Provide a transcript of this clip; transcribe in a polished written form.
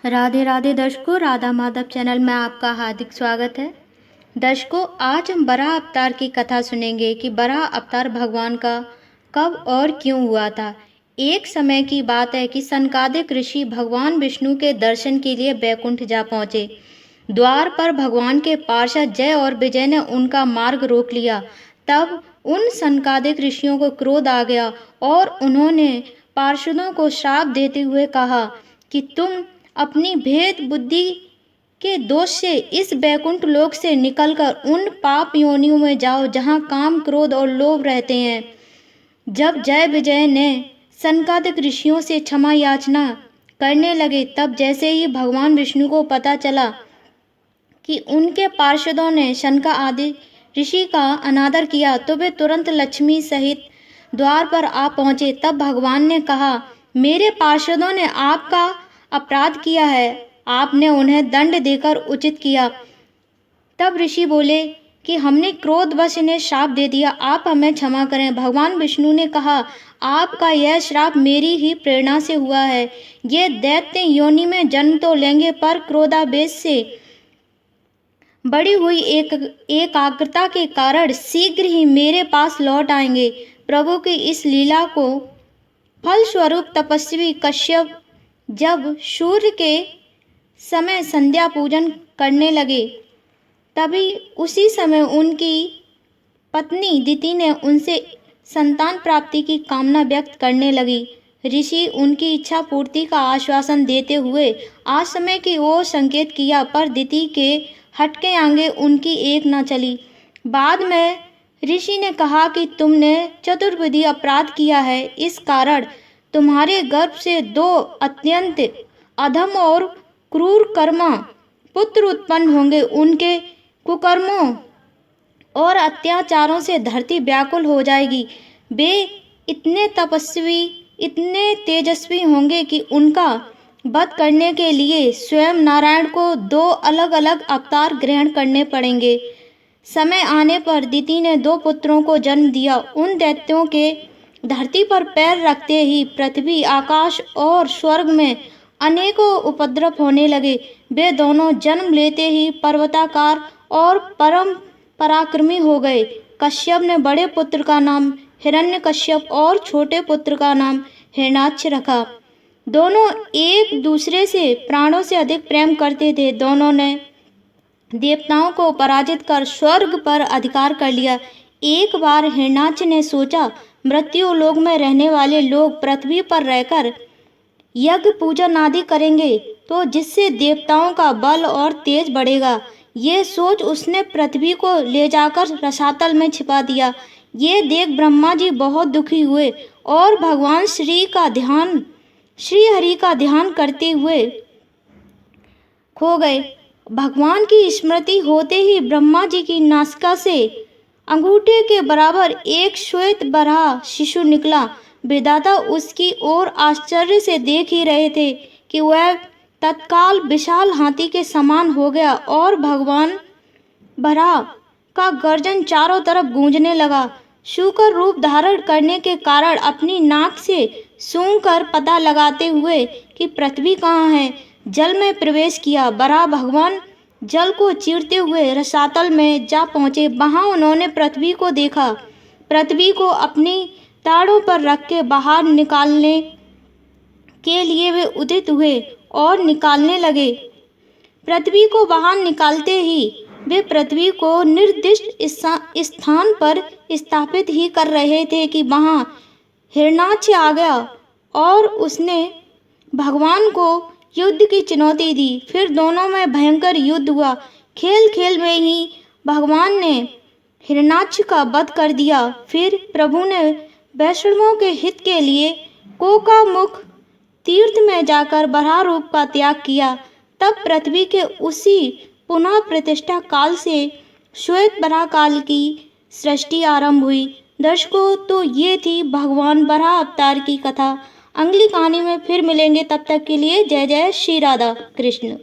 राधे राधे दर्शकों, राधा माधव चैनल में आपका हार्दिक स्वागत है। दर्शकों, आज हम बराह अवतार की कथा सुनेंगे कि बराह अवतार भगवान का कब और क्यों हुआ था। एक समय की बात है कि सनकादिक ऋषि भगवान विष्णु के दर्शन के लिए बैकुंठ जा पहुँचे। द्वार पर भगवान के पार्षद जय और विजय ने उनका मार्ग रोक लिया। तब उन सनकादिक ऋषियों को क्रोध आ गया और उन्होंने पार्षदों को श्राप देते हुए कहा कि तुम अपनी भेद बुद्धि के दोष से इस बैकुंठ लोक से निकलकर उन पाप योनियों में जाओ जहाँ काम, क्रोध और लोभ रहते हैं। जब जय विजय ने सनकादिक ऋषियों से क्षमा याचना करने लगे, तब जैसे ही भगवान विष्णु को पता चला कि उनके पार्षदों ने शनका आदि ऋषि का अनादर किया, तो वे तुरंत लक्ष्मी सहित द्वार पर आ पहुँचे। तब भगवान ने कहा, मेरे पार्षदों ने आपका अपराध किया है, आपने उन्हें दंड देकर उचित किया। तब ऋषि बोले कि हमने क्रोधवश इन्हें श्राप दे दिया, आप हमें क्षमा करें। भगवान विष्णु ने कहा, आपका यह श्राप मेरी ही प्रेरणा से हुआ है। ये दैत्य योनि में जन्म तो लेंगे, पर क्रोधावेश से बढ़ी हुई एकाग्रता के कारण शीघ्र ही मेरे पास लौट आएंगे। प्रभु की इस लीला को फलस्वरूप तपस्वी कश्यप जब सूर्य के समय संध्या पूजन करने लगे, तभी उसी समय उनकी पत्नी दिति ने उनसे संतान प्राप्ति की कामना व्यक्त करने लगी। ऋषि उनकी इच्छा पूर्ति का आश्वासन देते हुए आश्रम की ओर संकेत किया, पर दिति के हटके आगे उनकी एक न चली। बाद में ऋषि ने कहा कि तुमने चतुर्विधि अपराध किया है, इस कारण तुम्हारे गर्भ से 2 अत्यंत अधम और क्रूर कर्मा पुत्र उत्पन्न होंगे। उनके कुकर्मों और अत्याचारों से धरती व्याकुल हो जाएगी। वे इतने तपस्वी, इतने तेजस्वी होंगे कि उनका वध करने के लिए स्वयं नारायण को 2 अलग अलग अवतार ग्रहण करने पड़ेंगे। समय आने पर दिति ने 2 पुत्रों को जन्म दिया। उन दैत्यों के धरती पर पैर रखते ही पृथ्वी, आकाश और स्वर्ग में अनेकों उपद्रव होने लगे। वे दोनों जन्म लेते ही पर्वताकार और परम पराक्रमी हो गए। कश्यप ने बड़े पुत्र का नाम हिरण्यकश्यप और छोटे पुत्र का नाम हिरण्याक्ष रखा। दोनों एक दूसरे से प्राणों से अधिक प्रेम करते थे। दोनों ने देवताओं को पराजित कर स्वर्ग पर अधिकार कर लिया। एक बार हिरण्याक्ष ने सोचा, मृत्यु लोक में रहने वाले लोग पृथ्वी पर रहकर यज्ञ पूजन आदि करेंगे, तो जिससे देवताओं का बल और तेज बढ़ेगा। ये सोच उसने पृथ्वी को ले जाकर रसातल में छिपा दिया। ये देख ब्रह्मा जी बहुत दुखी हुए और भगवान श्री हरि का ध्यान करते हुए खो गए। भगवान की स्मृति होते ही ब्रह्मा जी की नासिका से अंगूठे के बराबर एक श्वेत बराह शिशु निकला। विधाता उसकी ओर आश्चर्य से देख ही रहे थे कि वह तत्काल विशाल हाथी के समान हो गया और भगवान बराह का गर्जन चारों तरफ गूंजने लगा। शूकर रूप धारण करने के कारण अपनी नाक से सूंघकर पता लगाते हुए कि पृथ्वी कहाँ है, जल में प्रवेश किया। बराह भगवान जल को चीरते हुए रसातल में जा पहुँचे। वहाँ उन्होंने पृथ्वी को देखा। पृथ्वी को अपनी ताड़ों पर रख के बाहर निकालने के लिए वे उदित हुए और निकालने लगे। पृथ्वी को बाहर निकालते ही वे पृथ्वी को निर्दिष्ट स्थान पर स्थापित ही कर रहे थे कि वहाँ हिरण्याक्ष आ गया और उसने भगवान को युद्ध की चुनौती दी। फिर दोनों में भयंकर युद्ध हुआ। खेल खेल में ही भगवान ने हिरण्याक्ष का वध कर दिया। फिर प्रभु ने वैष्णवों के हित के लिए कोकामुख तीर्थ में जाकर बराह रूप का त्याग किया। तब पृथ्वी के उसी पुनः प्रतिष्ठा काल से श्वेत बराह काल की सृष्टि आरंभ हुई। दर्शकों, तो ये थी भगवान बराह अवतार की कथा। अगली कहानी में फिर मिलेंगे, तब तक के लिए जय जय श्री राधा कृष्ण।